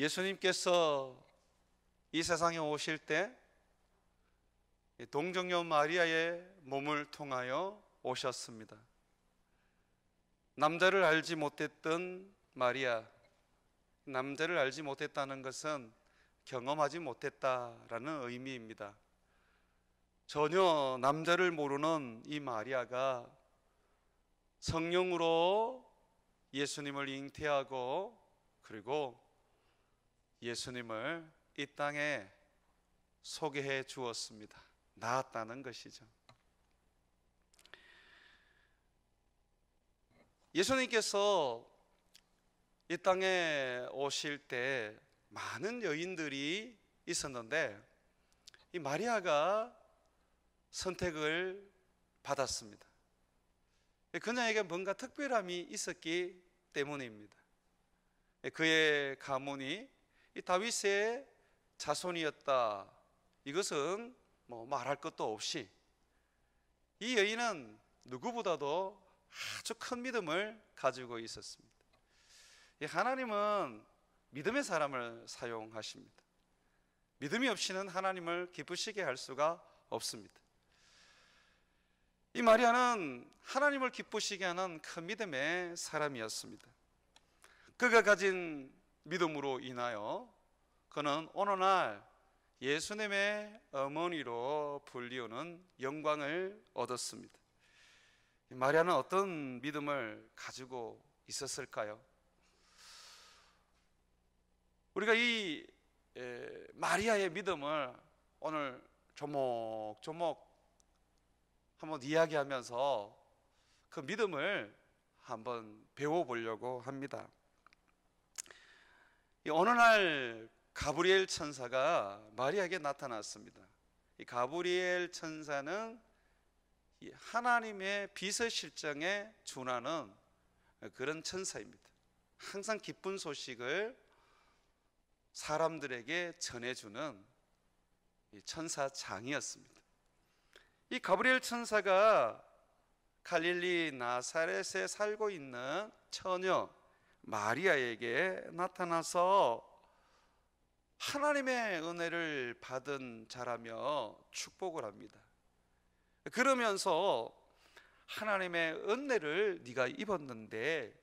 예수님께서 이 세상에 오실 때 동정녀 마리아의 몸을 통하여 오셨습니다. 남자를 알지 못했던 마리아, 남자를 알지 못했다는 것은 경험하지 못했다라는 의미입니다. 전혀 남자를 모르는 이 마리아가 성령으로 예수님을 잉태하고 그리고 예수님을 이 땅에 소개해 주었습니다. 낳았다는 것이죠. 예수님께서 이 땅에 오실 때 많은 여인들이 있었는데 이 마리아가 선택을 받았습니다. 그녀에게 뭔가 특별함이 있었기 때문입니다. 그의 가문이 이 다윗의 자손이었다. 이것은 말할 것도 없이 이 여인은 누구보다도 아주 큰 믿음을 가지고 있었습니다. 하나님은 믿음의 사람을 사용하십니다. 믿음이 없이는 하나님을 기쁘시게 할 수가 없습니다. 이 마리아는 하나님을 기쁘시게 하는 큰 믿음의 사람이었습니다. 그가 가진 믿음으로 인하여 그는 오늘날 예수님의 어머니로 불리우는 영광을 얻었습니다. 마리아는 어떤 믿음을 가지고 있었을까요? 우리가 이 마리아의 믿음을 오늘 조목조목 한번 이야기하면서 그 믿음을 한번 배워보려고 합니다. 어느 날 가브리엘 천사가 마리아에게 나타났습니다. 이 가브리엘 천사는 하나님의 비서실장에 준하는 그런 천사입니다. 항상 기쁜 소식을 사람들에게 전해주는 천사장이었습니다. 이 가브리엘 천사가 갈릴리 나사렛에 살고 있는 처녀 마리아에게 나타나서 하나님의 은혜를 받은 자라며 축복을 합니다. 그러면서 하나님의 은혜를 네가 입었는데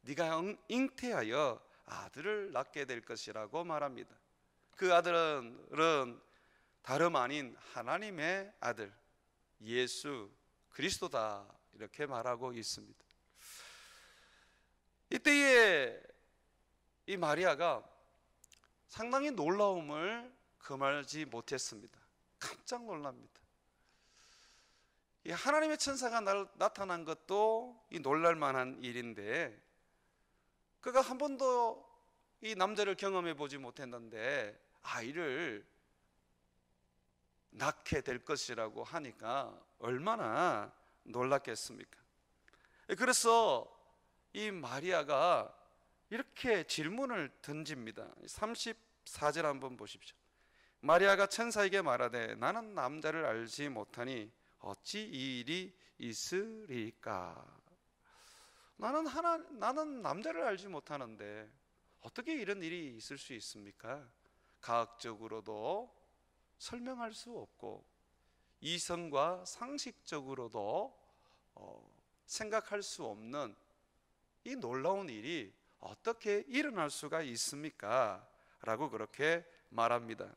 네가 잉태하여 아들을 낳게 될 것이라고 말합니다. 그 아들은 다름 아닌 하나님의 아들 예수 그리스도다 이렇게 말하고 있습니다. 이때에 이 마리아가 상당히 놀라움을 금하지 못했습니다. 깜짝 놀랍니다. 이 하나님의 천사가 나타난 것도 이 놀랄만한 일인데 그가 한 번도 이 남자를 경험해 보지 못했는데 아이를 낳게 될 것이라고 하니까 얼마나 놀랐겠습니까? 그래서 이 마리아가 이렇게 질문을 던집니다. 34절 한번 보십시오. 마리아가 천사에게 말하되 나는 남자를 알지 못하니 어찌 이 일이 있으리까? 나는 남자를 알지 못하는데 어떻게 이런 일이 있을 수 있습니까? 과학적으로도 설명할 수 없고 이성과 상식적으로도 생각할 수 없는 이 놀라운 일이 어떻게 일어날 수가 있습니까? 라고 그렇게 말합니다.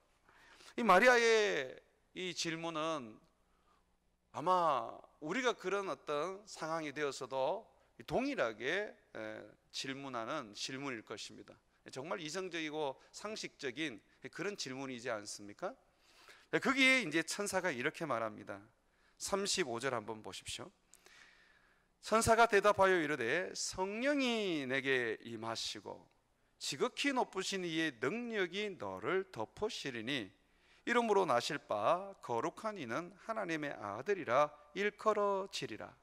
이 마리아의 이 질문은 아마 우리가 그런 어떤 상황이 되어서도 동일하게 질문하는 질문일 것입니다. 정말 이성적이고 상식적인 그런 질문이지 않습니까? 거기에 이제 천사가 이렇게 말합니다. 35절 한번 보십시오. 천사가 대답하여 이르되 성령이 내게 임하시고 지극히 높으신 이의 능력이 너를 덮으시리니 이름으로 나실 바 거룩한 이는 하나님의 아들이라 일컬어지리라.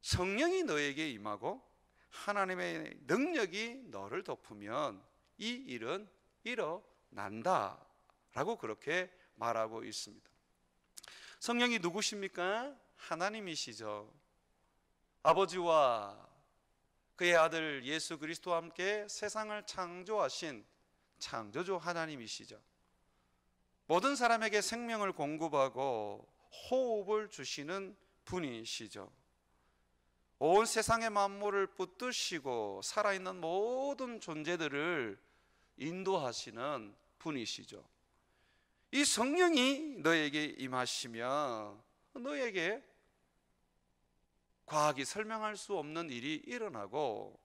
성령이 너에게 임하고 하나님의 능력이 너를 덮으면 이 일은 일어난다 라고 그렇게 말하고 있습니다. 성령이 누구십니까? 하나님이시죠. 아버지와 그의 아들 예수 그리스도와 함께 세상을 창조하신 창조주 하나님이시죠. 모든 사람에게 생명을 공급하고 호흡을 주시는 분이시죠. 온 세상의 만물을 붙드시고 살아있는 모든 존재들을 인도하시는 분이시죠. 이 성령이 너에게 임하시며 너에게 과학이 설명할 수 없는 일이 일어나고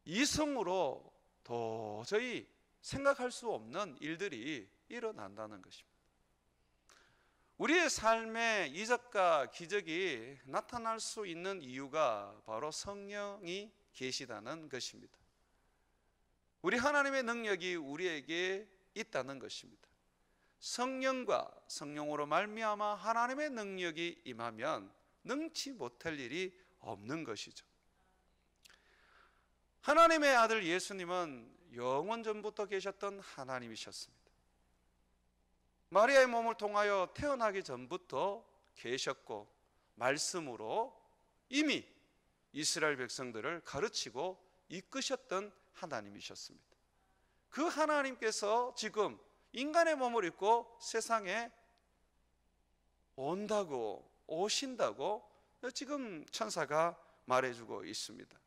이성으로 도저히 생각할 수 없는 일들이 일어난다는 것입니다. 우리의 삶에 이적과 기적이 나타날 수 있는 이유가 바로 성령이 계시다는 것입니다. 우리 하나님의 능력이 우리에게 있다는 것입니다. 성령과 성령으로 말미암아 하나님의 능력이 임하면 능치 못할 일이 없는 것이죠. 하나님의 아들 예수님은 영원 전부터 계셨던 하나님이셨습니다. 마리아의 몸을 통하여 태어나기 전부터 계셨고 말씀으로 이미 이스라엘 백성들을 가르치고 이끄셨던 하나님이셨습니다. 그 하나님께서 지금 인간의 몸을 입고 세상에 오신다고 지금 천사가 말해주고 있습니다.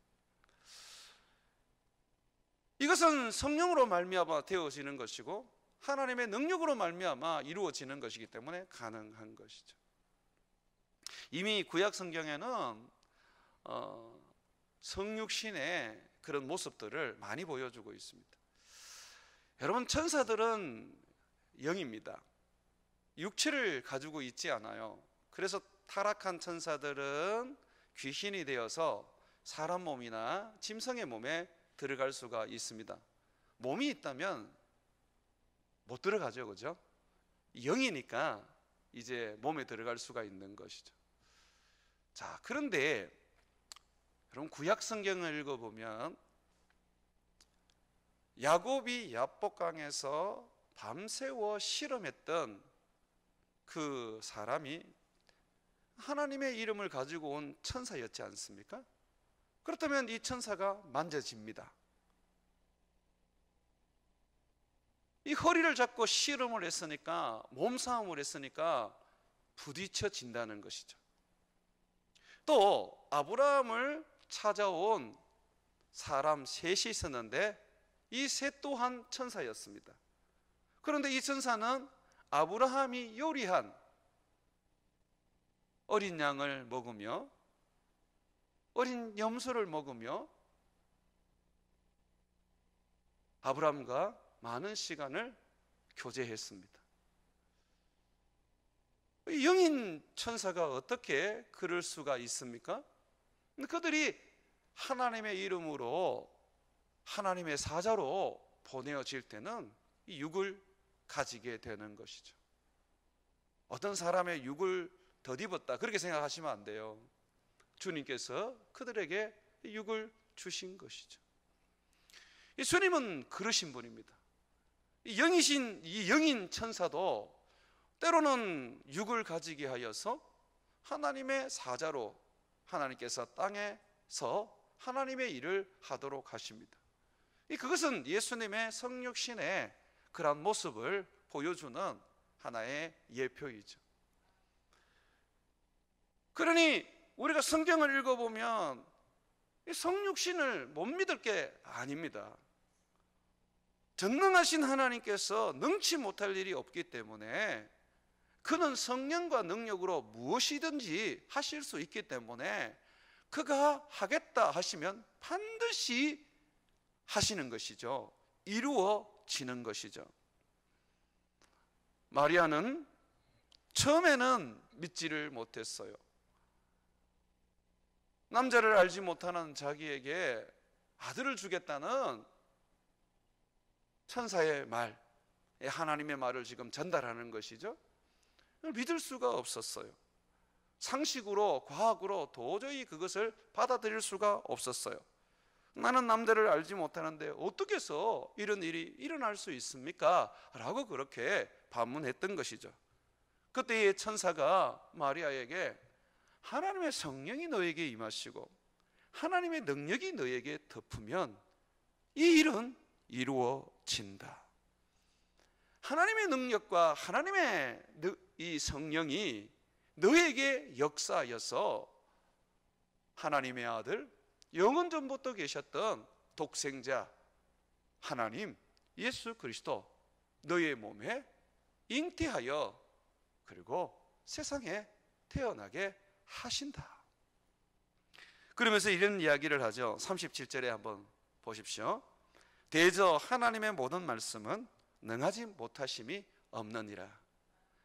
이것은 성령으로 말미암아 되어지는 것이고 하나님의 능력으로 말미암아 이루어지는 것이기 때문에 가능한 것이죠. 이미 구약 성경에는 성육신의 그런 모습들을 많이 보여주고 있습니다. 여러분, 천사들은 영입니다. 육체를 가지고 있지 않아요. 그래서 타락한 천사들은 귀신이 되어서 사람 몸이나 짐승의 몸에 들어갈 수가 있습니다. 몸이 있다면 못 들어가죠, 그죠? 영이니까 이제 몸에 들어갈 수가 있는 것이죠. 자, 그런데 여러분, 구약 성경을 읽어보면 야곱이 야복강에서 밤새워 실험했던 그 사람이 하나님의 이름을 가지고 온 천사였지 않습니까? 그렇다면 이 천사가 만져집니다. 이 허리를 잡고 씨름을 했으니까, 몸싸움을 했으니까 부딪혀진다는 것이죠. 또 아브라함을 찾아온 사람 셋이 있었는데 이 셋 또한 천사였습니다. 그런데 이 천사는 아브라함이 요리한 어린 양을 먹으며 어린 염소를 먹으며 아브라함과 많은 시간을 교제했습니다. 영인 천사가 어떻게 그럴 수가 있습니까? 그들이 하나님의 이름으로 하나님의 사자로 보내어질 때는 이 육을 가지게 되는 것이죠. 어떤 사람의 육을 덧입었다 그렇게 생각하시면 안 돼요. 주님께서 그들에게 육을 주신 것이죠. 이 주님은 그러신 분입니다. 영이신 이 영인 천사도 때로는 육을 가지게 하여서 하나님의 사자로 하나님께서 땅에서 하나님의 일을 하도록 하십니다. 그것은 예수님의 성육신의 그런 모습을 보여주는 하나의 예표이죠. 그러니 우리가 성경을 읽어보면 이 성육신을 못 믿을 게 아닙니다. 전능하신 하나님께서 능치 못할 일이 없기 때문에 그는 성령과 능력으로 무엇이든지 하실 수 있기 때문에 그가 하겠다 하시면 반드시 하시는 것이죠. 이루어지는 것이죠. 마리아는 처음에는 믿지를 못했어요. 남자를 알지 못하는 자기에게 아들을 주겠다는 천사의 말, 하나님의 말을 지금 전달하는 것이죠. 믿을 수가 없었어요. 상식으로, 과학으로 도저히 그것을 받아들일 수가 없었어요. 나는 남들을 알지 못하는데 어떻게 해서 이런 일이 일어날 수 있습니까? 라고 그렇게 반문했던 것이죠. 그때 천사가 마리아에게 하나님의 성령이 너에게 임하시고 하나님의 능력이 너에게 덮으면 이 일은 이루어진다. 하나님의 능력과 하나님의 이 성령이 너에게 역사하여서 하나님의 아들, 영원 전부터 계셨던 독생자 하나님 예수 그리스도 너의 몸에 잉태하여 그리고 세상에 태어나게 하신다. 그러면서 이런 이야기를 하죠. 37절에 한번 보십시오. 대저 하나님의 모든 말씀은 능하지 못하심이 없느니라.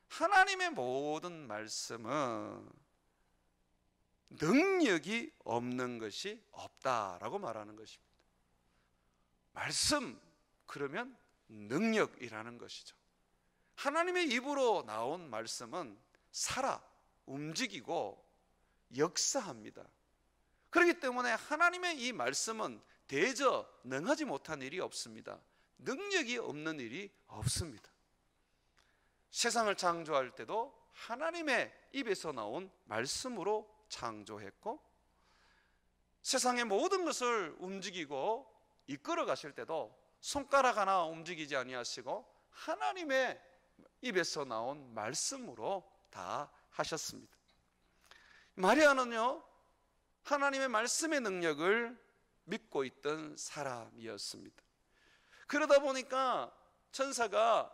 하나님의 모든 말씀은 능력이 없는 것이 없다라고 말하는 것입니다. 말씀, 그러면 능력이라는 것이죠. 하나님의 입으로 나온 말씀은 살아 움직이고 역사합니다. 그렇기 때문에 하나님의 이 말씀은 대저 능하지 못한 일이 없습니다. 능력이 없는 일이 없습니다. 세상을 창조할 때도 하나님의 입에서 나온 말씀으로 창조했고, 세상의 모든 것을 움직이고 이끌어 가실 때도 손가락 하나 움직이지 아니하시고 하나님의 입에서 나온 말씀으로 다 하셨습니다. 마리아는요, 하나님의 말씀의 능력을 믿고 있던 사람이었습니다. 그러다 보니까 천사가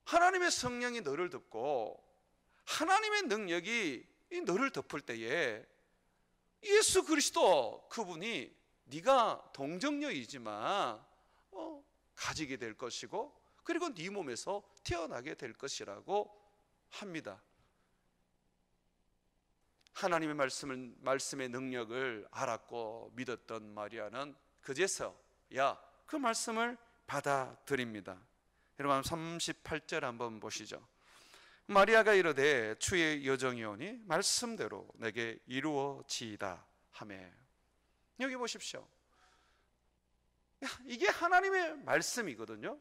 하나님의 성령이 너를 덮고 하나님의 능력이 너를 덮을 때에 예수 그리스도 그분이 네가 동정녀이지만 가지게 될 것이고 그리고 네 몸에서 태어나게 될 것이라고 합니다. 하나님의 말씀의 능력을 알았고 믿었던 마리아는 그제서야 그 말씀을 받아들입니다. 여러분 38절 한번 보시죠. 마리아가 이르되 주의 여정이오니 말씀대로 내게 이루어지이다 하매. 여기 보십시오. 이게 하나님의 말씀이거든요.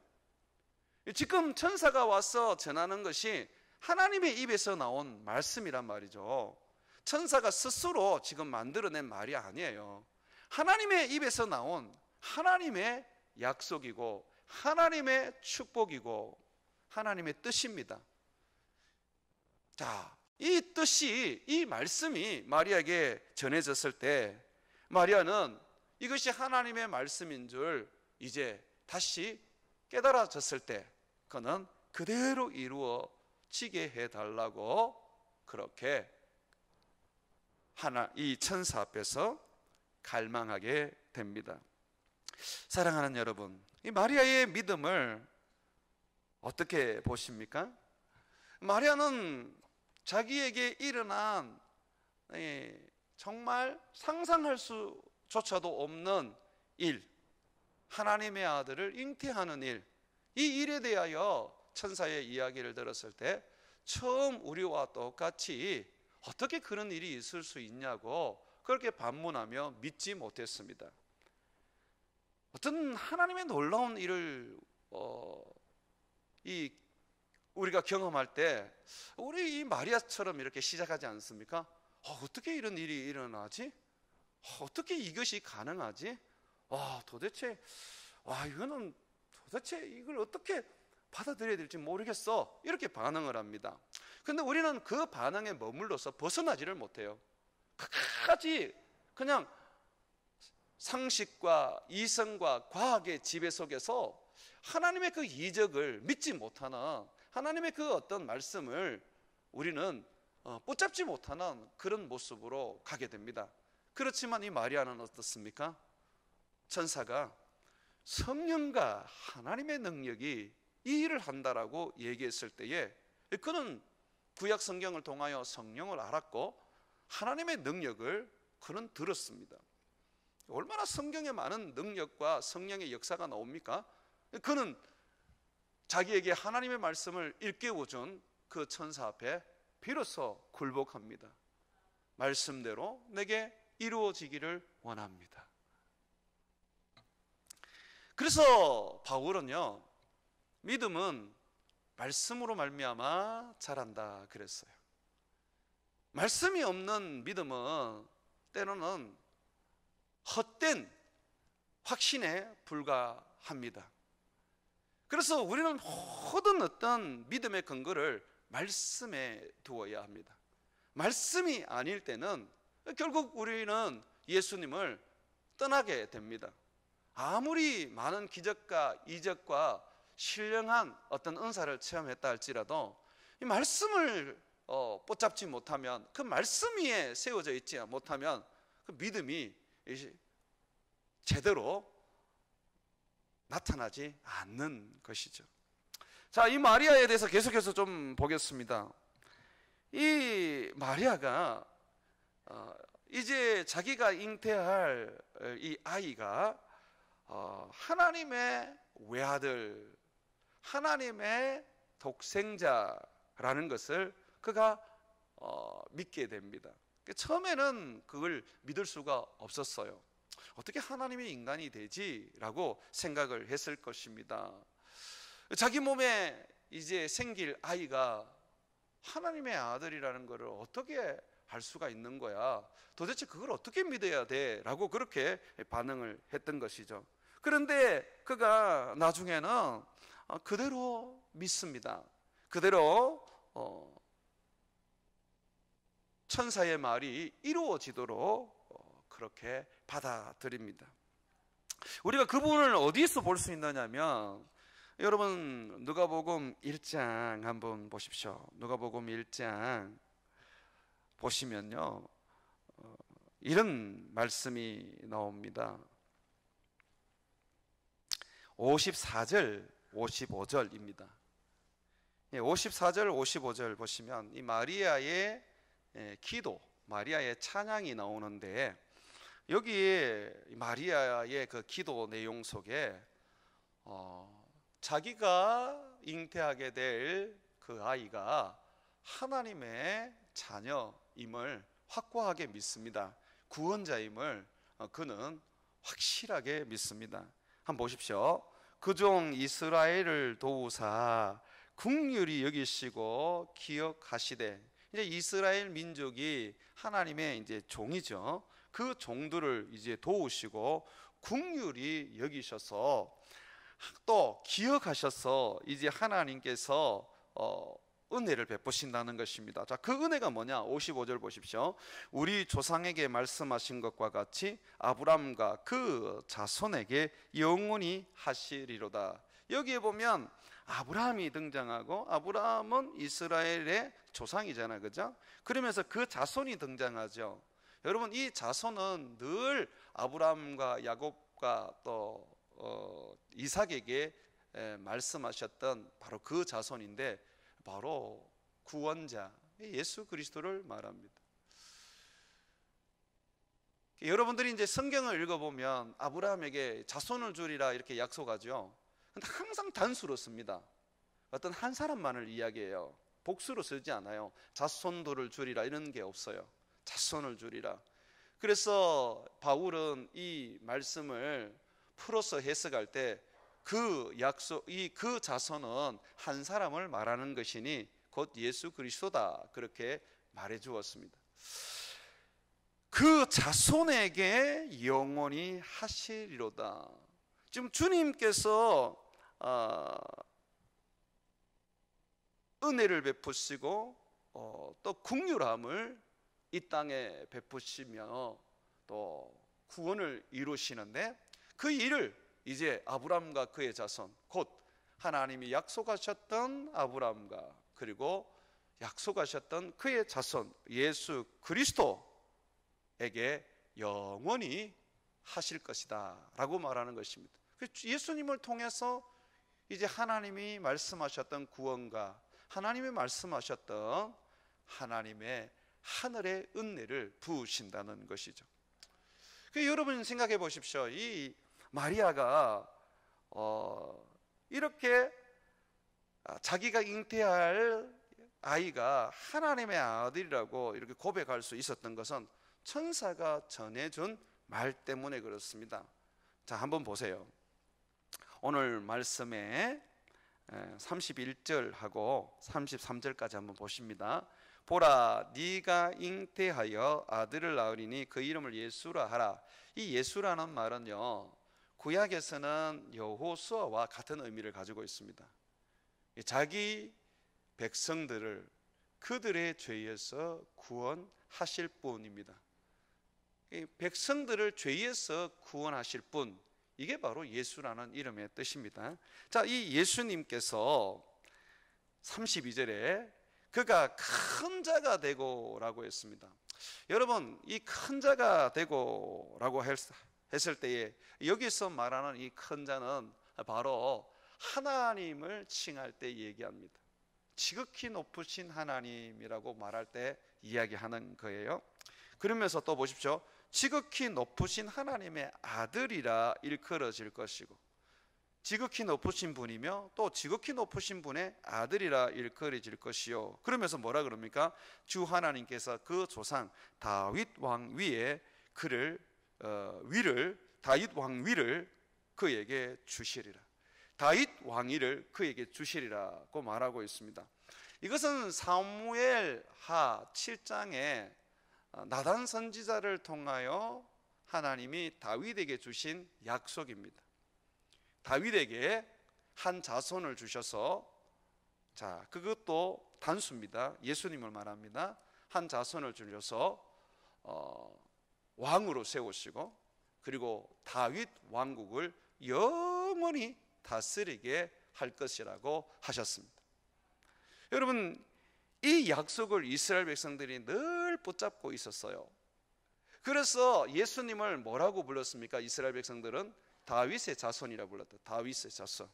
지금 천사가 와서 전하는 것이 하나님의 입에서 나온 말씀이란 말이죠. 천사가 스스로 지금 만들어낸 말이 아니에요. 하나님의 입에서 나온 하나님의 약속이고 하나님의 축복이고 하나님의 뜻입니다. 자, 이 뜻이, 이 말씀이 마리아에게 전해졌을 때 마리아는 이것이 하나님의 말씀인 줄 이제 다시 깨달아졌을 때 그는 그대로 이루어지게 해달라고 그렇게 이 천사 앞에서 갈망하게 됩니다. 사랑하는 여러분, 이 마리아의 믿음을 어떻게 보십니까? 마리아는 자기에게 일어난 정말 상상할 수조차도 없는 일, 하나님의 아들을 잉태하는 일, 이 일에 대하여 천사의 이야기를 들었을 때 처음 우리와 똑같이 어떻게 그런 일이 있을 수 있냐고 그렇게 반문하며 믿지 못했습니다. 어떤 하나님의 놀라운 일을 우리가 경험할 때 우리 이 마리아처럼 이렇게 시작하지 않습니까? 어떻게 이런 일이 일어나지? 어떻게 이것이 가능하지? 이거는 도대체 이걸 어떻게 받아들여야 될지 모르겠어. 이렇게 반응을 합니다. 근데 우리는 그 반응에 머물러서 벗어나지를 못해요. 끝까지 그냥 상식과 이성과 과학의 지배 속에서 하나님의 그 이적을 믿지 못하는, 하나님의 그 어떤 말씀을 우리는 붙잡지 못하는 그런 모습으로 가게 됩니다. 그렇지만 이 마리아는 어떻습니까? 천사가 성령과 하나님의 능력이 이 일을 한다라고 얘기했을 때에 그는 구약 성경을 통하여 성령을 알았고 하나님의 능력을 그는 들었습니다. 얼마나 성경에 많은 능력과 성령의 역사가 나옵니까? 그는 자기에게 하나님의 말씀을 일깨워준 그 천사 앞에 비로소 굴복합니다. 말씀대로 내게 이루어지기를 원합니다. 그래서 바울은요, 믿음은 말씀으로 말미암아 자란다 그랬어요. 말씀이 없는 믿음은 때로는 헛된 확신에 불과합니다. 그래서 우리는 모든 어떤 믿음의 근거를 말씀에 두어야 합니다. 말씀이 아닐 때는 결국 우리는 예수님을 떠나게 됩니다. 아무리 많은 기적과 이적과 신령한 어떤 은사를 체험했다 할지라도 이 말씀을 붙잡지 못하면, 그 말씀 위에 세워져 있지 못하면 그 믿음이 제대로 나타나지 않는 것이죠. 자, 이 마리아에 대해서 계속해서 좀 보겠습니다. 이 마리아가 이제 자기가 잉태할 이 아이가 하나님의 외아들, 하나님의 독생자라는 것을 그가 믿게 됩니다. 처음에는 그걸 믿을 수가 없었어요. 어떻게 하나님이 인간이 되지? 라고 생각을 했을 것입니다. 자기 몸에 이제 생길 아이가 하나님의 아들이라는 것을 어떻게 알 수가 있는 거야? 도대체 그걸 어떻게 믿어야 돼? 라고 그렇게 반응을 했던 것이죠. 그런데 그가 나중에는 그대로 믿습니다. 그대로 천사의 말이 이루어지도록 그렇게 받아들입니다. 우리가 그 부분을 어디서 볼 수 있느냐면, 여러분 누가복음 1장 한번 보십시오. 누가복음 1장 보시면요, 이런 말씀이 나옵니다. 54절 55절입니다 54절 55절 보시면 이 마리아의 기도, 마리아의 찬양이 나오는데, 여기에 마리아의 그 기도 내용 속에 자기가 잉태하게 될 그 아이가 하나님의 자녀임을 확고하게 믿습니다. 구원자임을 그는 확실하게 믿습니다. 한번 보십시오. 그 종 이스라엘을 도우사 긍휼히 여기시고 기억하시되, 이제 이스라엘 민족이 하나님의 이제 종이죠. 그 종들을 이제 도우시고 긍휼히 여기셔서 또 기억하셔서 이제 하나님께서 은혜를 베푸신다는 것입니다. 자, 그 은혜가 뭐냐? 55절 보십시오. 우리 조상에게 말씀하신 것과 같이 아브람과 그 자손에게 영원히 하시리로다. 여기에 보면 아브라함이 등장하고, 아브라함은 이스라엘의 조상이잖아요, 그죠? 그러면서 그 자손이 등장하죠. 여러분, 이 자손은 늘 아브라함과 야곱과 또 이삭에게 말씀하셨던 바로 그 자손인데, 바로 구원자 예수 그리스도를 말합니다. 여러분들이 이제 성경을 읽어보면 아브라함에게 자손을 주리라 이렇게 약속하죠. 근데 항상 단수로 씁니다. 어떤 한 사람만을 이야기해요. 복수로 쓰지 않아요. 자손들을 주리라 이런 게 없어요. 자손을 주리라. 그래서 바울은 이 말씀을 풀어서 해석할 때 그 약속, 그 자손은 한 사람을 말하는 것이니 곧 예수 그리스도다, 그렇게 말해 주었습니다. 그 자손에게 영원히 하시리로다. 지금 주님께서 은혜를 베푸시고 또 긍휼함을 이 땅에 베푸시며 또 구원을 이루시는데, 그 일을 이제 아브람과 그의 자손, 곧 하나님이 약속하셨던 아브람과 그리고 약속하셨던 그의 자손 예수 그리스도에게 영원히 하실 것이다 라고 말하는 것입니다. 예수님을 통해서 이제 하나님이 말씀하셨던 구원과 하나님이 말씀하셨던 하나님의 하늘의 은혜를 부으신다는 것이죠. 여러분 생각해 보십시오. 이 마리아가 이렇게 자기가 잉태할 아이가 하나님의 아들이라고 이렇게 고백할 수 있었던 것은 천사가 전해준 말 때문에 그렇습니다. 자, 한번 보세요. 오늘 말씀에 31절하고 33절까지 한번 보십니다. 보라 네가 잉태하여 아들을 낳으리니 그 이름을 예수라 하라. 이 예수라는 말은요, 구약에서는 여호수아와 같은 의미를 가지고 있습니다. 자기 백성들을 그들의 죄에서 구원하실 분입니다. 이 백성들을 죄에서 구원하실 분, 이게 바로 예수라는 이름의 뜻입니다. 자, 이 예수님께서 32절에 그가 큰 자가 되고라고 했습니다. 여러분, 이 큰 자가 되고라고 했을 때에 여기서 말하는 이 큰 자는 바로 하나님을 칭할 때 얘기합니다. 지극히 높으신 하나님이라고 말할 때 이야기하는 거예요. 그러면서 또 보십시오. 지극히 높으신 하나님의 아들이라 일컬어질 것이고, 지극히 높으신 분이며 또 지극히 높으신 분의 아들이라 일컬어질 것이요. 그러면서 뭐라 그럽니까? 주 하나님께서 그 조상 다윗 왕 위에 다윗 왕 위를 그에게 주시리라. 다윗 왕위를 그에게 주시리라고 말하고 있습니다. 이것은 사무엘하 7장에 나단 선지자를 통하여 하나님이 다윗에게 주신 약속입니다. 다윗에게 한 자손을 주셔서, 자, 그것도 단수입니다. 예수님을 말합니다. 한 자손을 주셔서 왕으로 세우시고, 그리고 다윗 왕국을 영원히 다스리게 할 것이라고 하셨습니다. 여러분, 이 약속을 이스라엘 백성들이 늘 붙잡고 있었어요. 그래서 예수님을 뭐라고 불렀습니까? 이스라엘 백성들은 다윗의 자손이라고 불렀다. 다윗의 자손.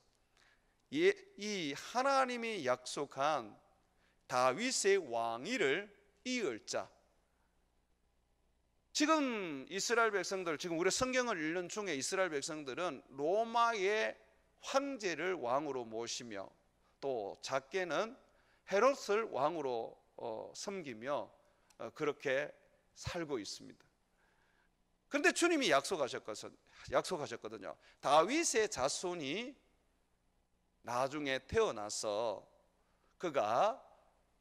이 하나님이 약속한 다윗의 왕위를 이을 자. 지금 이스라엘 백성들, 지금 우리 성경을 읽는 중에 이스라엘 백성들은 로마의 황제를 왕으로 모시며, 또 작게는 헤롯을 왕으로 섬기며 그렇게 살고 있습니다. 그런데 주님이 약속하셨거든요. 다윗의 자손이 나중에 태어나서 그가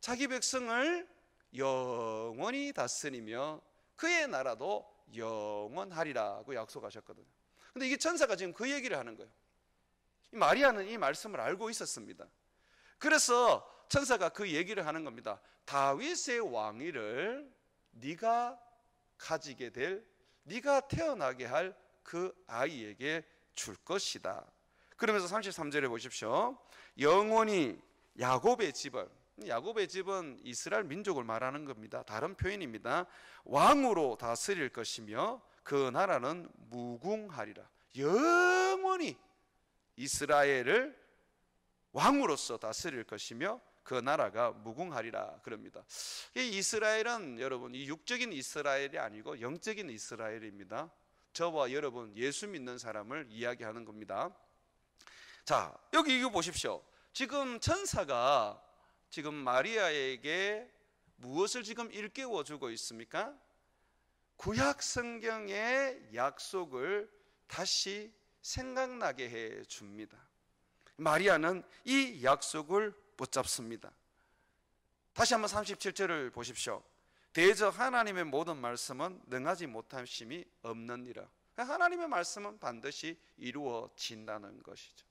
자기 백성을 영원히 다스리며 그의 나라도 영원하리라고 약속하셨거든요. 그런데 이게 천사가 지금 그 얘기를 하는 거예요. 마리아는 이 말씀을 알고 있었습니다. 그래서 천사가 그 얘기를 하는 겁니다. 다윗의 왕위를 네가 가지게 될, 네가 태어나게 할 그 아이에게 줄 것이다. 그러면서 33절에 보십시오. 영원히 야곱의 집을, 야곱의 집은 이스라엘 민족을 말하는 겁니다. 다른 표현입니다. 왕으로 다스릴 것이며 그 나라는 무궁하리라. 영원히 이스라엘을 왕으로서 다스릴 것이며 그 나라가 무궁하리라 그럽니다. 이 이스라엘은 여러분, 이 육적인 이스라엘이 아니고 영적인 이스라엘입니다. 저와 여러분, 예수 믿는 사람을 이야기하는 겁니다. 자, 여기 이거 보십시오. 지금 천사가 지금 마리아에게 무엇을 지금 일깨워 주고 있습니까? 구약 성경의 약속을 다시 생각나게 해 줍니다. 마리아는 이 약속을 붙잡습니다. 다시 한번 37절을 보십시오. 대저 하나님의 모든 말씀은 능하지 못하심이 없느니라. 하나님의 말씀은 반드시 이루어진다는 것이죠.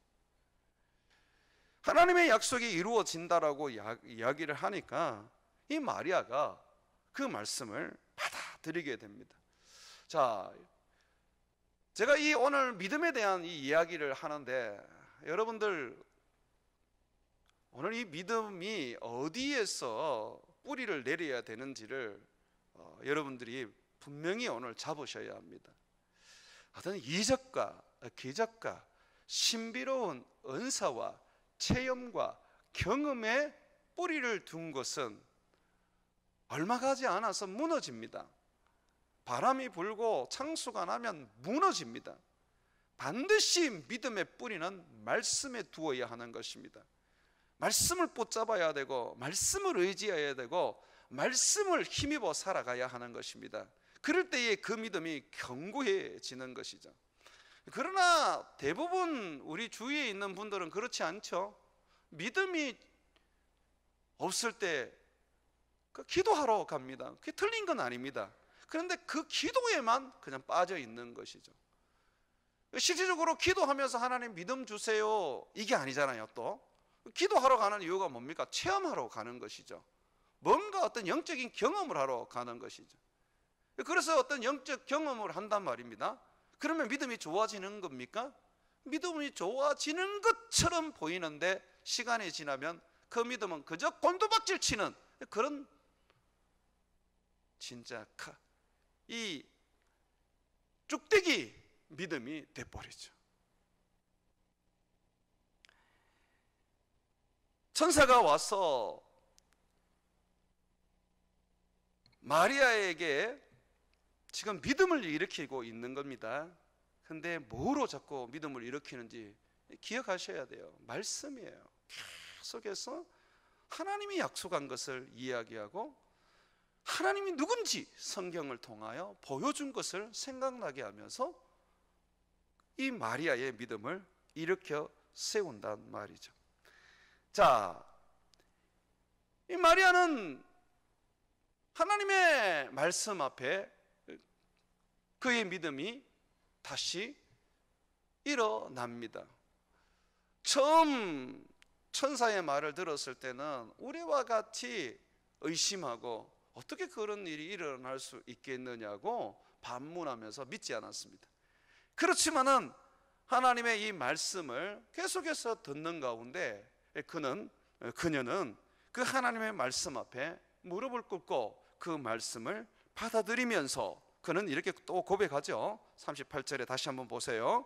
하나님의 약속이 이루어진다라고 이야기를 하니까 이 마리아가 그 말씀을 받아들이게 됩니다. 자, 제가 이 오늘 믿음에 대한 이 이야기를 하는데, 여러분들 오늘 이 믿음이 어디에서 뿌리를 내려야 되는지를 여러분들이 분명히 오늘 잡으셔야 합니다. 어떤 이적과 기적과 신비로운 은사와 체험과 경험에 뿌리를 둔 것은 얼마 가지 않아서 무너집니다. 바람이 불고 창수가 나면 무너집니다. 반드시 믿음의 뿌리는 말씀에 두어야 하는 것입니다. 말씀을 붙잡아야 되고, 말씀을 의지해야 되고, 말씀을 힘입어 살아가야 하는 것입니다. 그럴 때에 그 믿음이 견고해지는 것이죠. 그러나 대부분 우리 주위에 있는 분들은 그렇지 않죠. 믿음이 없을 때 그 기도하러 갑니다. 그게 틀린 건 아닙니다. 그런데 그 기도에만 그냥 빠져 있는 것이죠. 실질적으로 기도하면서 하나님 믿음 주세요 이게 아니잖아요. 또 기도하러 가는 이유가 뭡니까? 체험하러 가는 것이죠. 뭔가 어떤 영적인 경험을 하러 가는 것이죠. 그래서 어떤 영적 경험을 한단 말입니다. 그러면 믿음이 좋아지는 겁니까? 믿음이 좋아지는 것처럼 보이는데 시간이 지나면 그 믿음은 그저 곤두박질 치는 그런 진짜 이 쭉대기 믿음이 돼버리죠. 천사가 와서 마리아에게 지금 믿음을 일으키고 있는 겁니다. 근데 뭐로 자꾸 믿음을 일으키는지 기억하셔야 돼요. 말씀이에요. 계속해서 하나님이 약속한 것을 이야기하고 하나님이 누군지 성경을 통하여 보여준 것을 생각나게 하면서 이 마리아의 믿음을 일으켜 세운단 말이죠. 자, 이 마리아는 하나님의 말씀 앞에 그의 믿음이 다시 일어납니다. 처음 천사의 말을 들었을 때는 우리와 같이 의심하고 어떻게 그런 일이 일어날 수 있겠느냐고 반문하면서 믿지 않았습니다. 그렇지만은 하나님의 이 말씀을 계속해서 듣는 가운데 그녀는 그 하나님의 말씀 앞에 무릎을 꿇고 그 말씀을 받아들이면서 그는 이렇게 또 고백하죠. 38절에 다시 한번 보세요.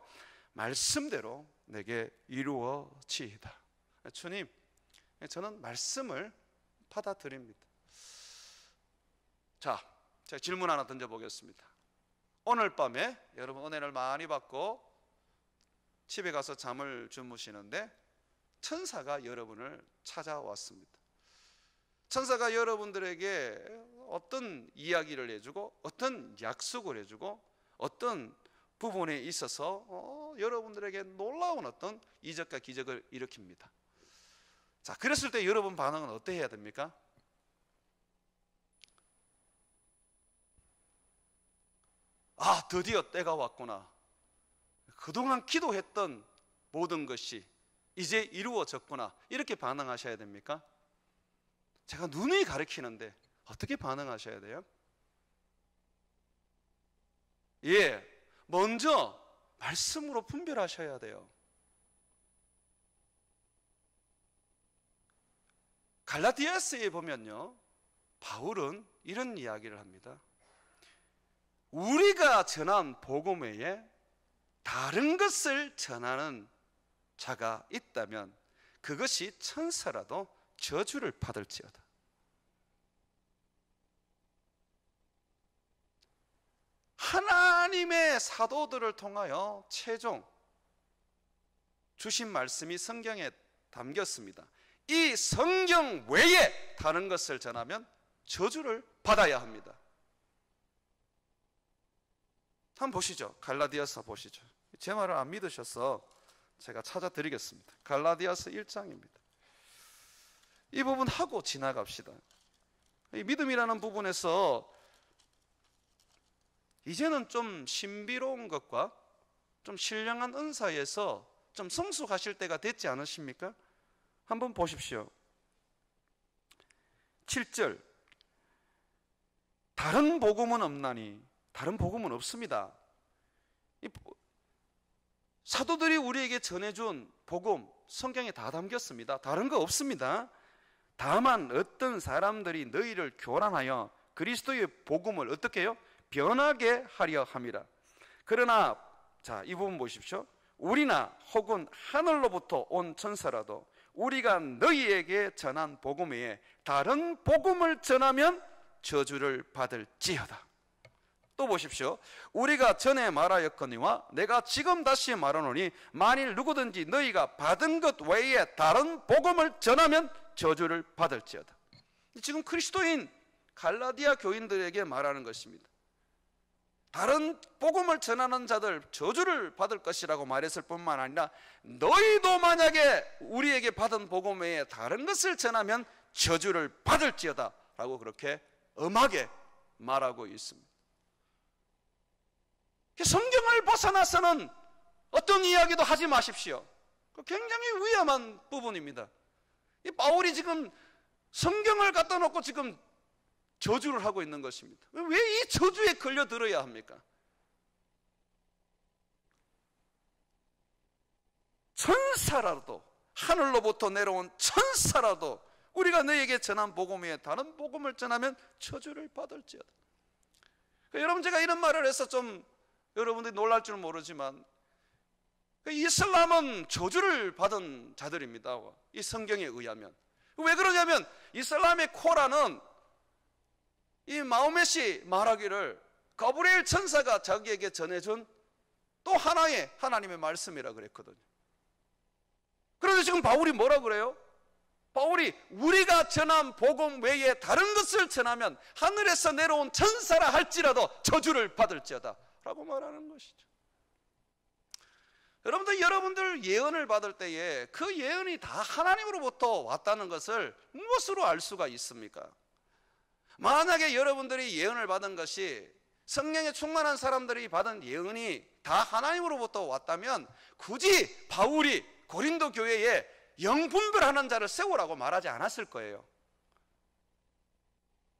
말씀대로 내게 이루어지이다. 주님, 저는 말씀을 받아들입니다. 자, 제가 질문 하나 던져보겠습니다. 오늘 밤에 여러분 은혜를 많이 받고 집에 가서 잠을 주무시는데 천사가 여러분을 찾아왔습니다. 천사가 여러분들에게 어떤 이야기를 해주고 어떤 약속을 해주고 어떤 부분에 있어서 여러분들에게 놀라운 어떤 이적과 기적을 일으킵니다. 자, 그랬을 때 여러분 반응은 어떻게 해야 됩니까? 아, 드디어 때가 왔구나. 그동안 기도했던 모든 것이 이제 이루어졌구나. 이렇게 반응하셔야 됩니까? 제가 누누이 가르치는데 어떻게 반응하셔야 돼요? 예, 먼저 말씀으로 분별하셔야 돼요. 갈라디아서에 보면요, 바울은 이런 이야기를 합니다. 우리가 전한 복음 외에 다른 것을 전하는 자가 있다면 그것이 천사라도 저주를 받을지어다. 하나님의 사도들을 통하여 최종 주신 말씀이 성경에 담겼습니다. 이 성경 외에 다른 것을 전하면 저주를 받아야 합니다. 한번 보시죠. 갈라디아서 보시죠. 제 말을 안 믿으셔서 제가 찾아드리겠습니다. 갈라디아서 1장입니다. 이 부분 하고 지나갑시다. 이 믿음이라는 부분에서 이제는 좀 신비로운 것과 좀 신령한 은사에서 좀 성숙하실 때가 됐지 않으십니까? 한번 보십시오. 7절. 다른 복음은 없나니. 다른 복음은 없습니다. 사도들이 우리에게 전해준 복음 성경에 다 담겼습니다. 다른 거 없습니다. 다만 어떤 사람들이 너희를 교란하여 그리스도의 복음을 어떻게 해요? 변하게 하려 함이라. 그러나 자, 이 부분 보십시오. 우리나 혹은 하늘로부터 온 천사라도 우리가 너희에게 전한 복음 외에 다른 복음을 전하면 저주를 받을지어다. 또 보십시오. 우리가 전에 말하였거니와 내가 지금 다시 말하노니 만일 누구든지 너희가 받은 것 외에 다른 복음을 전하면 저주를 받을지어다. 지금 그리스도인 갈라디아 교인들에게 말하는 것입니다. 다른 복음을 전하는 자들 저주를 받을 것이라고 말했을 뿐만 아니라 너희도 만약에 우리에게 받은 복음 외에 다른 것을 전하면 저주를 받을지어다 라고 그렇게 엄하게 말하고 있습니다. 성경을 벗어나서는 어떤 이야기도 하지 마십시오. 굉장히 위험한 부분입니다. 이 바울이 지금 성경을 갖다 놓고 지금 저주를 하고 있는 것입니다. 왜 이 저주에 걸려들어야 합니까? 천사라도, 하늘로부터 내려온 천사라도 우리가 너에게 전한 복음 외에 다른 복음을 전하면 저주를 받을지어다. 여러분, 제가 이런 말을 해서 좀 여러분들이 놀랄 줄 모르지만 이슬람은 저주를 받은 자들입니다. 이 성경에 의하면. 왜 그러냐면 이슬람의 코란은 이 마호멧이 말하기를 가브리엘 천사가 자기에게 전해준 또 하나의 하나님의 말씀이라 그랬거든요. 그런데 지금 바울이 뭐라 그래요? 바울이 우리가 전한 복음 외에 다른 것을 전하면 하늘에서 내려온 천사라 할지라도 저주를 받을지어다 라고 말하는 것이죠. 여러분들 예언을 받을 때에 그 예언이 다 하나님으로부터 왔다는 것을 무엇으로 알 수가 있습니까? 만약에 여러분들이 예언을 받은 것이 성령에 충만한 사람들이 받은 예언이 다 하나님으로부터 왔다면 굳이 바울이 고린도 교회에 영분별하는 자를 세우라고 말하지 않았을 거예요.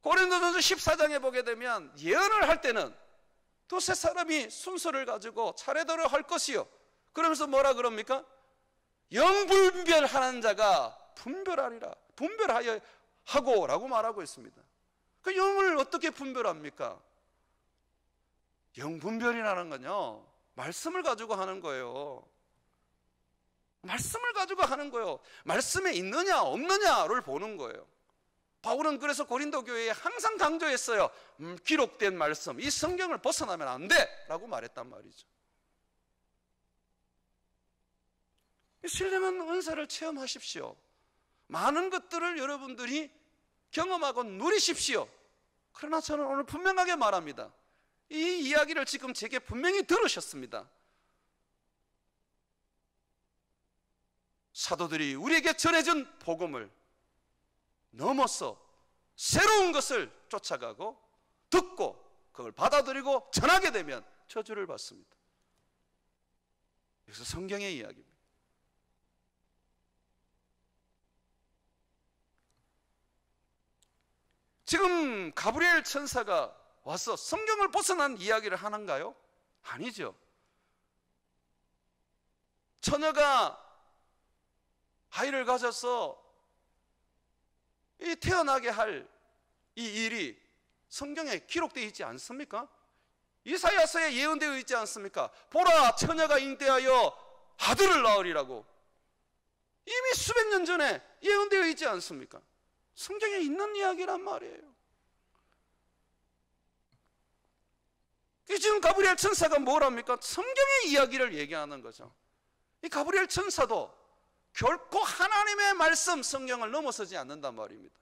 고린도전서 14장에 보게 되면 예언을 할 때는 두세 사람이 순서를 가지고 차례대로 할 것이요, 그러면서 뭐라 그럽니까? 영분별하는 자가 분별하리라, 분별하여 하고 라고 말하고 있습니다. 그 영을 어떻게 분별합니까? 영분별이라는 건요, 말씀을 가지고 하는 거예요. 말씀을 가지고 하는 거예요. 말씀에 있느냐 없느냐를 보는 거예요. 바울은 그래서 고린도 교회에 항상 강조했어요. 기록된 말씀, 이 성경을 벗어나면 안 돼 라고 말했단 말이죠. 신령한 은사를 체험하십시오. 많은 것들을 여러분들이 경험하고 누리십시오. 그러나 저는 오늘 분명하게 말합니다. 이 이야기를 지금 제게 분명히 들으셨습니다. 사도들이 우리에게 전해준 복음을 넘어서 새로운 것을 쫓아가고 듣고 그걸 받아들이고 전하게 되면 저주를 받습니다. 여기서 성경의 이야기입니다. 지금 가브리엘 천사가 와서 성경을 벗어난 이야기를 하는가요? 아니죠. 처녀가 아이를 가져서 이 태어나게 할 이 일이 성경에 기록되어 있지 않습니까? 이사야서에 예언되어 있지 않습니까? 보라, 처녀가 잉태하여 아들을 낳으리라고 이미 수백 년 전에 예언되어 있지 않습니까? 성경에 있는 이야기란 말이에요. 지금 가브리엘 천사가 뭘 합니까? 성경의 이야기를 얘기하는 거죠. 이 가브리엘 천사도 결코 하나님의 말씀 성경을 넘어서지 않는단 말입니다.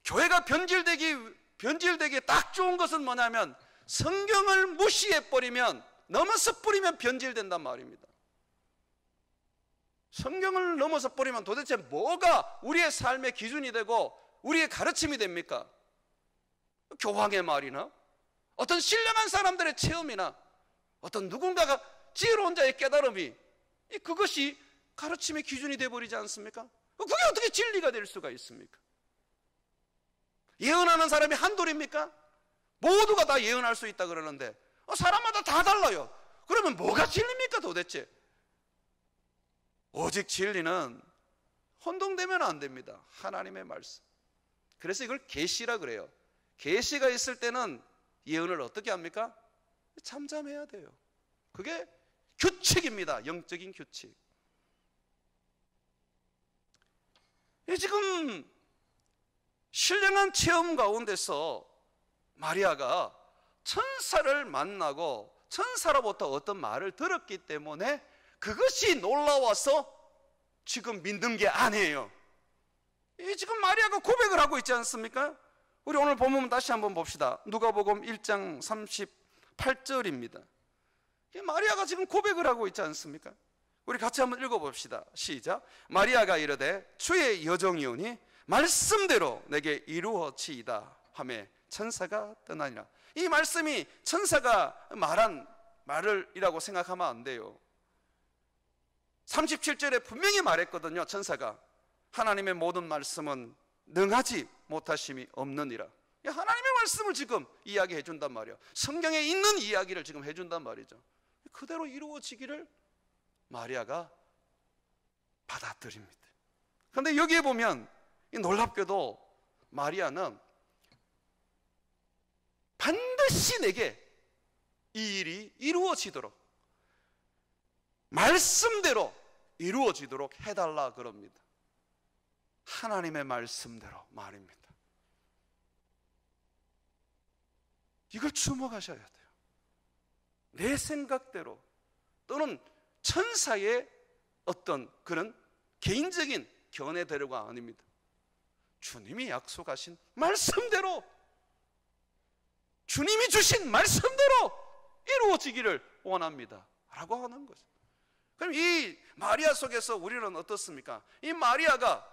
교회가 변질되기 딱 좋은 것은 뭐냐면 성경을 무시해버리면, 넘어서 버리면 변질된단 말입니다. 성경을 넘어서 버리면 도대체 뭐가 우리의 삶의 기준이 되고 우리의 가르침이 됩니까? 교황의 말이나 어떤 신령한 사람들의 체험이나 어떤 누군가가 지혜로운 자의 깨달음이, 그것이 가르침의 기준이 되어버리지 않습니까? 그게 어떻게 진리가 될 수가 있습니까? 예언하는 사람이 한둘입니까? 모두가 다 예언할 수 있다 그러는데 사람마다 다 달라요. 그러면 뭐가 진리입니까 도대체? 오직 진리는 혼동되면 안 됩니다. 하나님의 말씀. 그래서 이걸 계시라 그래요. 계시가 있을 때는 예언을 어떻게 합니까? 잠잠해야 돼요. 그게 규칙입니다. 영적인 규칙. 지금 신령한 체험 가운데서 마리아가 천사를 만나고 천사로부터 어떤 말을 들었기 때문에 그것이 놀라워서 지금 믿는 게 아니에요. 지금 마리아가 고백을 하고 있지 않습니까? 우리 오늘 본문 다시 한번 봅시다. 누가복음 1장 38절입니다. 마리아가 지금 고백을 하고 있지 않습니까? 우리 같이 한번 읽어봅시다. 시작. 마리아가 이르되 주의 여종이오니 말씀대로 내게 이루어지이다 하매 천사가 떠나니라. 이 말씀이 천사가 말한 말이라고 생각하면 안 돼요. 37절에 분명히 말했거든요. 천사가 하나님의 모든 말씀은 능하지 못하심이 없느니라. 하나님의 말씀을 지금 이야기해 준단 말이에요. 성경에 있는 이야기를 지금 해준단 말이죠. 그대로 이루어지기를 마리아가 받아들입니다. 그런데 여기에 보면 놀랍게도 마리아는 반드시 내게 이 일이 이루어지도록, 말씀대로 이루어지도록 해달라 그럽니다. 하나님의 말씀대로 말입니다. 이걸 주목하셔야 돼요. 내 생각대로 또는 천사의 어떤 그런 개인적인 견해대로가 아닙니다. 주님이 약속하신 말씀대로, 주님이 주신 말씀대로 이루어지기를 원합니다 라고 하는 거죠. 그럼 이 마리아 속에서 우리는 어떻습니까? 이 마리아가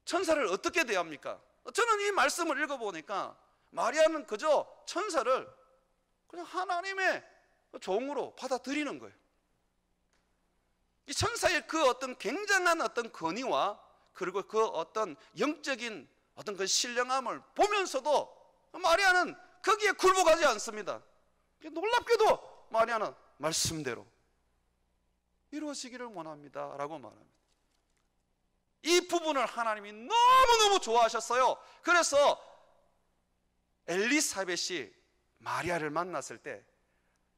천사를 어떻게 대합니까? 저는 이 말씀을 읽어보니까 마리아는 그저 천사를 그냥 하나님의 종으로 받아들이는 거예요. 이 천사의 그 어떤 굉장한 어떤 권위와 그리고 그 어떤 영적인 어떤 그 신령함을 보면서도 마리아는 거기에 굴복하지 않습니다. 놀랍게도 마리아는 말씀대로 이루어지기를 원합니다 라고 말합니다. 이 부분을 하나님이 너무너무 좋아하셨어요. 그래서 엘리사벳이 마리아를 만났을 때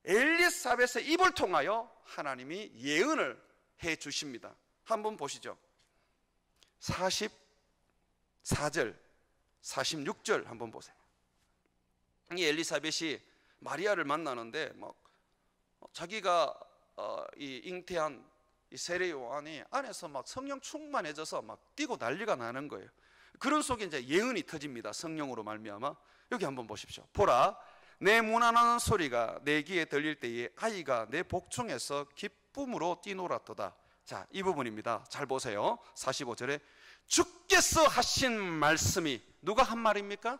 엘리사벳의 입을 통하여 하나님이 예언을 해 주십니다. 한번 보시죠. 44절 46절 한번 보세요. 이 엘리사벳이 마리아를 만나는데 자기가 이 잉태한 이 세례 요한이 안에서 막 성령 충만해져서 막 뛰고 난리가 나는 거예요. 그런 속에 이제 예언이 터집니다. 성령으로 말미암아. 여기 한번 보십시오. 보라, 내 문안하는 소리가 내 귀에 들릴 때에 아이가 내 복중에서 기쁨으로 뛰놀았도다. 자, 이 부분입니다. 잘 보세요. 45절에 주께서 하신 말씀이 누가 한 말입니까?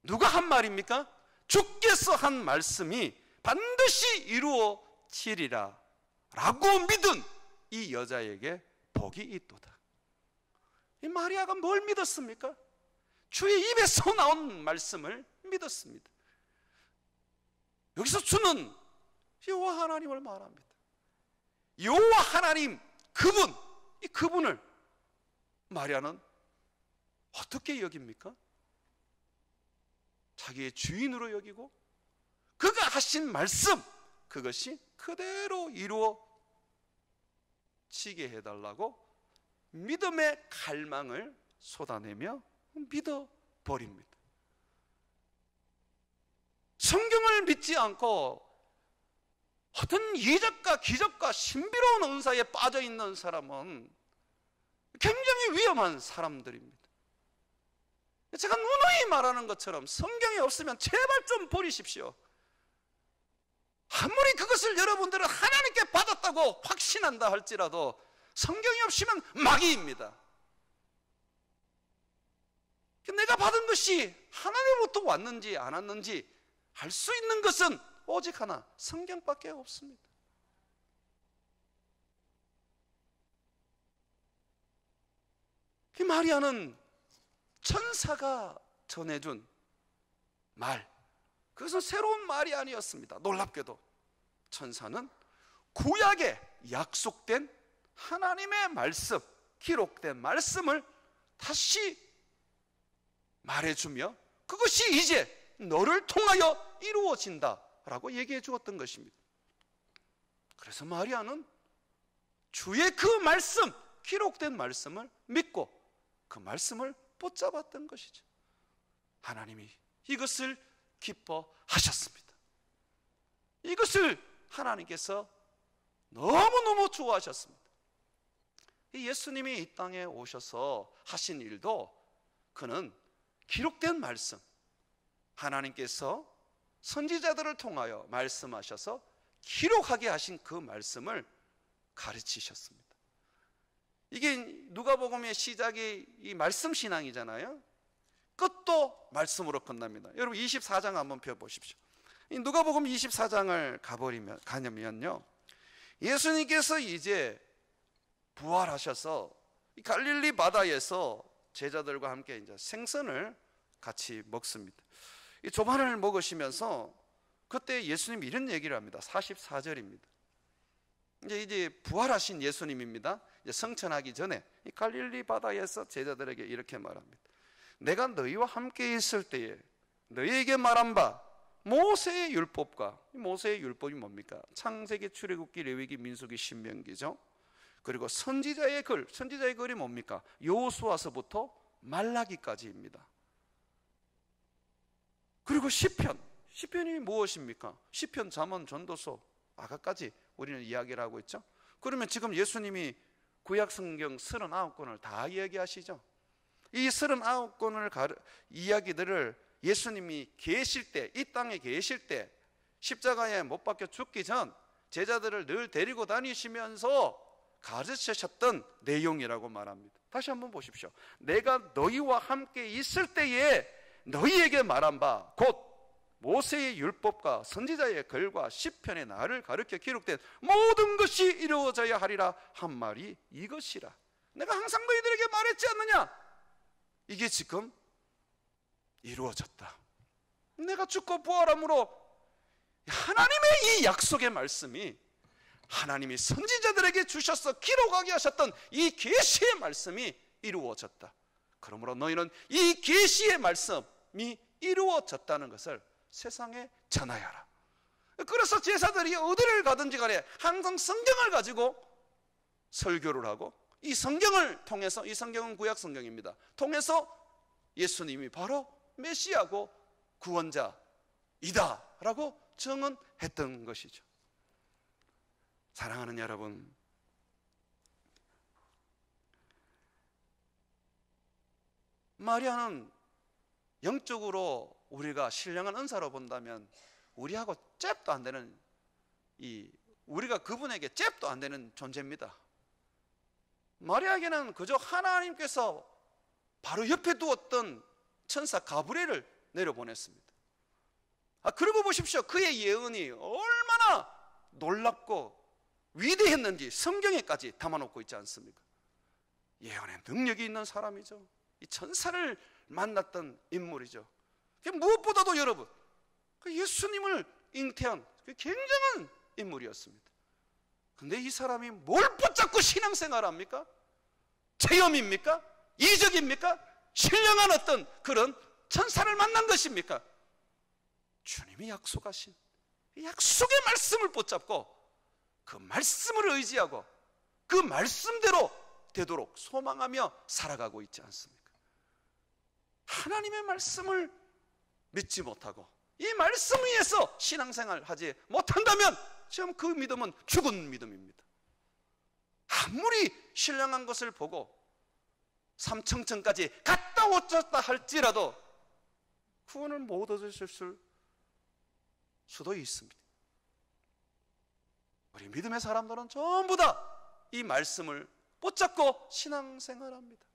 누가 한 말입니까? 주께서 한 말씀이 반드시 이루어지리라 라고 믿은 이 여자에게 복이 있도다. 이 마리아가 뭘 믿었습니까? 주의 입에서 나온 말씀을 믿었습니다. 여기서 주는 여호와 하나님을 말합니다. 여호와 하나님 그분, 이 그분을 마리아는 어떻게 여깁니까? 자기의 주인으로 여기고 그가 하신 말씀, 그것이 그대로 이루어지게 해달라고 믿음의 갈망을 쏟아내며 믿어버립니다. 성경을 믿지 않고 어떤 이적과 기적과 신비로운 은사에 빠져있는 사람은 굉장히 위험한 사람들입니다. 제가 누누이 말하는 것처럼 성경이 없으면 제발 좀 버리십시오. 아무리 그것을 여러분들은 하나님께 받았다고 확신한다 할지라도 성경이 없으면 마귀입니다. 내가 받은 것이 하나님으로부터 왔는지 안 왔는지 알 수 있는 것은 오직 하나, 성경밖에 없습니다. 이 마리아는 천사가 전해준 말, 그것은 새로운 말이 아니었습니다. 놀랍게도 천사는 구약에 약속된 하나님의 말씀, 기록된 말씀을 다시 말해주며 그것이 이제 너를 통하여 이루어진다라고 얘기해 주었던 것입니다. 그래서 마리아는 주의 그 말씀, 기록된 말씀을 믿고 그 말씀을 붙잡았던 것이죠. 하나님이 이것을 기뻐하셨습니다. 이것을 하나님께서 너무너무 좋아하셨습니다. 예수님이 이 땅에 오셔서 하신 일도 그는 기록된 말씀, 하나님께서 선지자들을 통하여 말씀하셔서 기록하게 하신 그 말씀을 가르치셨습니다. 이게 누가복음의 시작이 이 말씀 신앙이잖아요. 끝도 말씀으로 끝납니다. 여러분 24장 한번 펴보십시오. 이 누가복음 24장을 가냐면요, 예수님께서 이제 부활하셔서 이 갈릴리 바다에서 제자들과 함께 이제 생선을 같이 먹습니다. 이 조반을 먹으시면서 그때 예수님이 이런 얘기를 합니다. 44절입니다. 이제 부활하신 예수님입니다. 이제 성천하기 전에 이 갈릴리 바다에서 제자들에게 이렇게 말합니다. 내가 너희와 함께 있을 때에 너희에게 말한 바 모세의 율법과, 모세의 율법이 뭡니까? 창세기, 출애굽기, 레위기, 민수기, 신명기죠. 그리고 선지자의 글, 선지자의 글이 뭡니까? 여호수아서부터 말라기까지입니다. 그리고 시편, 시편이 무엇입니까? 시편, 잠언, 전도서, 아가까지 우리는 이야기를 하고 있죠. 그러면 지금 예수님이 구약 성경 39권을 다 이야기하시죠. 이 39권을 이야기들을 예수님이 계실 때, 이 땅에 계실 때, 십자가에 못 박혀 죽기 전 제자들을 늘 데리고 다니시면서 가르치셨던 내용이라고 말합니다. 다시 한번 보십시오. 내가 너희와 함께 있을 때에 너희에게 말한 바 곧 모세의 율법과 선지자의 글과 시편의 나를 가르쳐 기록된 모든 것이 이루어져야 하리라 한 말이 이것이라. 내가 항상 너희들에게 말했지 않느냐? 이게 지금 이루어졌다. 내가 죽고 부활함으로 하나님의 이 약속의 말씀이, 하나님이 선지자들에게 주셔서 기록하게 하셨던 이 계시의 말씀이 이루어졌다. 그러므로 너희는 이 계시의 말씀이 이루어졌다는 것을 세상에 전하여라. 그래서 제사들이 어디를 가든지 간에 항상 성경을 가지고 설교를 하고, 이 성경을 통해서, 이 성경은 구약 성경입니다, 통해서 예수님이 바로 메시아고 구원자이다 라고 증언했던 것이죠. 사랑하는 여러분, 마리아는 영적으로 우리가 신령한 은사로 본다면 우리하고 잽도 안 되는, 우리가 그분에게 잽도 안 되는 존재입니다. 마리아에게는 그저 하나님께서 바로 옆에 두었던 천사 가브리엘을 내려보냈습니다. 그러고 보십시오. 그의 예언이 얼마나 놀랍고 위대했는지 성경에까지 담아놓고 있지 않습니까? 예언의 능력이 있는 사람이죠. 이 천사를 만났던 인물이죠. 무엇보다도 여러분, 예수님을 잉태한 굉장한 인물이었습니다. 근데 이 사람이 뭘 붙잡고 신앙생활 합니까? 체험입니까? 이적입니까? 신령한 어떤 그런 천사를 만난 것입니까? 주님이 약속하신 약속의 말씀을 붙잡고 그 말씀을 의지하고 그 말씀대로 되도록 소망하며 살아가고 있지 않습니까? 하나님의 말씀을 믿지 못하고 이 말씀 위에서 신앙생활 하지 못한다면 지금 그 믿음은 죽은 믿음입니다. 아무리 신령한 것을 보고 삼청천까지 갔다 오셨다 할지라도 구원을 못 얻으실 수도 있습니다. 우리 믿음의 사람들은 전부 다 이 말씀을 붙잡고 신앙생활합니다.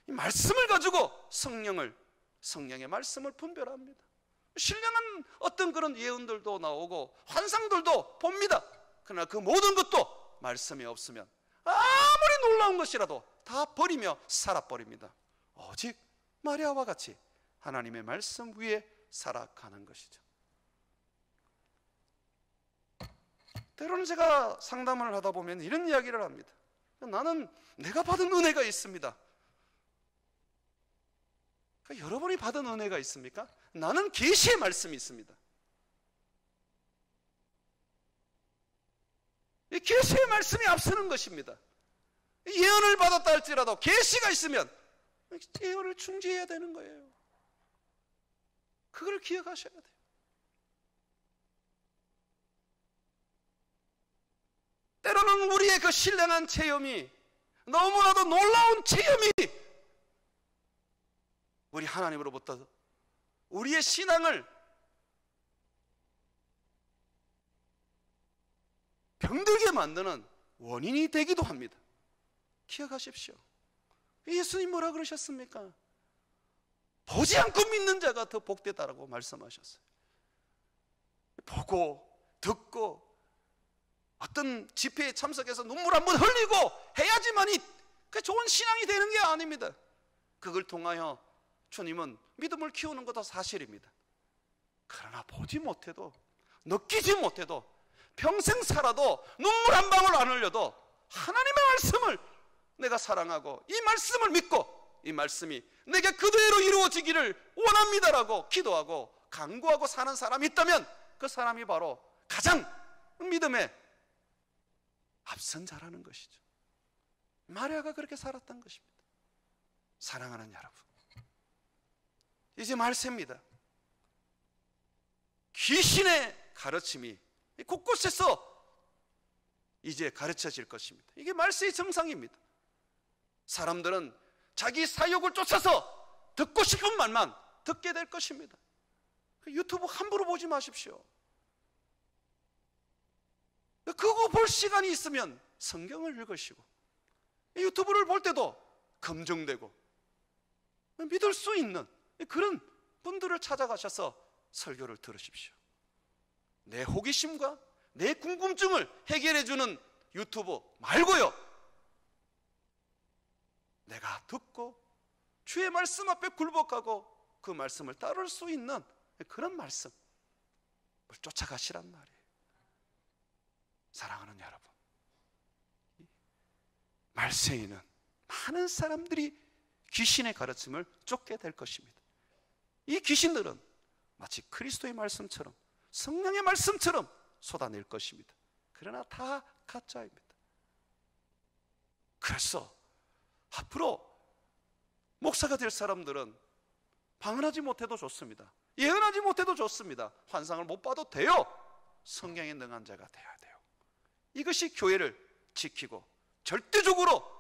이 말씀을 가지고 성령의 말씀을 분별합니다. 신령한 어떤 그런 예언들도 나오고 환상들도 봅니다. 그러나 그 모든 것도 말씀이 없으면 아무리 놀라운 것이라도 다 버리며 살아버립니다. 오직 마리아와 같이 하나님의 말씀 위에 살아가는 것이죠. 때로는 제가 상담을 하다 보면 이런 이야기를 합니다. 나는 내가 받은 은혜가 있습니다. 그러니까 여러분이 받은 은혜가 있습니까? 나는 계시의 말씀이 있습니다. 이 계시의 말씀이 앞서는 것입니다. 예언을 받았다 할지라도 계시가 있으면 예언을 충지해야 되는 거예요. 그걸 기억하셔야 돼요. 때로는 우리의 그 신령한 체험이, 너무나도 놀라운 체험이 우리 하나님으로부터 우리의 신앙을 병들게 만드는 원인이 되기도 합니다. 기억하십시오. 예수님 뭐라 그러셨습니까? 보지 않고 믿는 자가 더 복되다라고 말씀하셨어요. 보고 듣고 어떤 집회에 참석해서 눈물 한번 흘리고 해야지만이 그 좋은 신앙이 되는 게 아닙니다. 그걸 통하여 주님은 믿음을 키우는 것도 사실입니다. 그러나 보지 못해도, 느끼지 못해도, 평생 살아도 눈물 한 방울 안 흘려도 하나님의 말씀을 내가 사랑하고 이 말씀을 믿고 이 말씀이 내게 그대로 이루어지기를 원합니다라고 기도하고 간구하고 사는 사람이 있다면 그 사람이 바로 가장 믿음에 앞선 자라는 것이죠. 마리아가 그렇게 살았던 것입니다. 사랑하는 여러분, 이제 말세입니다. 귀신의 가르침이 곳곳에서 이제 가르쳐질 것입니다. 이게 말세의 정상입니다. 사람들은 자기 사욕을 쫓아서 듣고 싶은 말만 듣게 될 것입니다. 유튜브 함부로 보지 마십시오. 그거 볼 시간이 있으면 성경을 읽으시고 유튜브를 볼 때도 검증되고 믿을 수 있는 그런 분들을 찾아가셔서 설교를 들으십시오. 내 호기심과 내 궁금증을 해결해주는 유튜브 말고요, 내가 듣고 주의 말씀 앞에 굴복하고 그 말씀을 따를 수 있는 그런 말씀을 쫓아가시란 말이에요. 사랑하는 여러분, 말세에는 많은 사람들이 귀신의 가르침을 쫓게 될 것입니다. 이 귀신들은 마치 그리스도의 말씀처럼, 성령의 말씀처럼 쏟아낼 것입니다. 그러나 다 가짜입니다. 그래서 앞으로 목사가 될 사람들은 방언하지 못해도 좋습니다. 예언하지 못해도 좋습니다. 환상을 못 봐도 돼요. 성경에 능한 자가 되어야 돼요. 이것이 교회를 지키고 절대적으로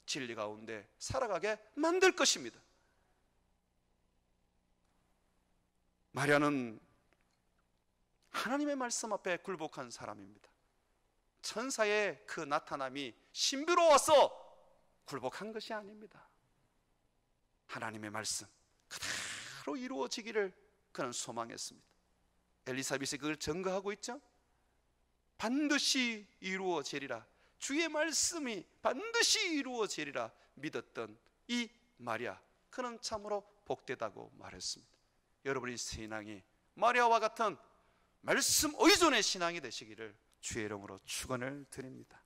진리 가운데 살아가게 만들 것입니다. 마리아는 하나님의 말씀 앞에 굴복한 사람입니다. 천사의 그 나타남이 신비로워서 굴복한 것이 아닙니다. 하나님의 말씀 그대로 이루어지기를 그는 소망했습니다. 엘리사벳이 그걸 증거하고 있죠. 반드시 이루어지리라, 주의 말씀이 반드시 이루어지리라 믿었던 이 마리아, 그는 참으로 복되다고 말했습니다. 여러분의 신앙이 마리아와 같은 말씀 의존의 신앙이 되시기를 주의 이름으로 축원을 드립니다.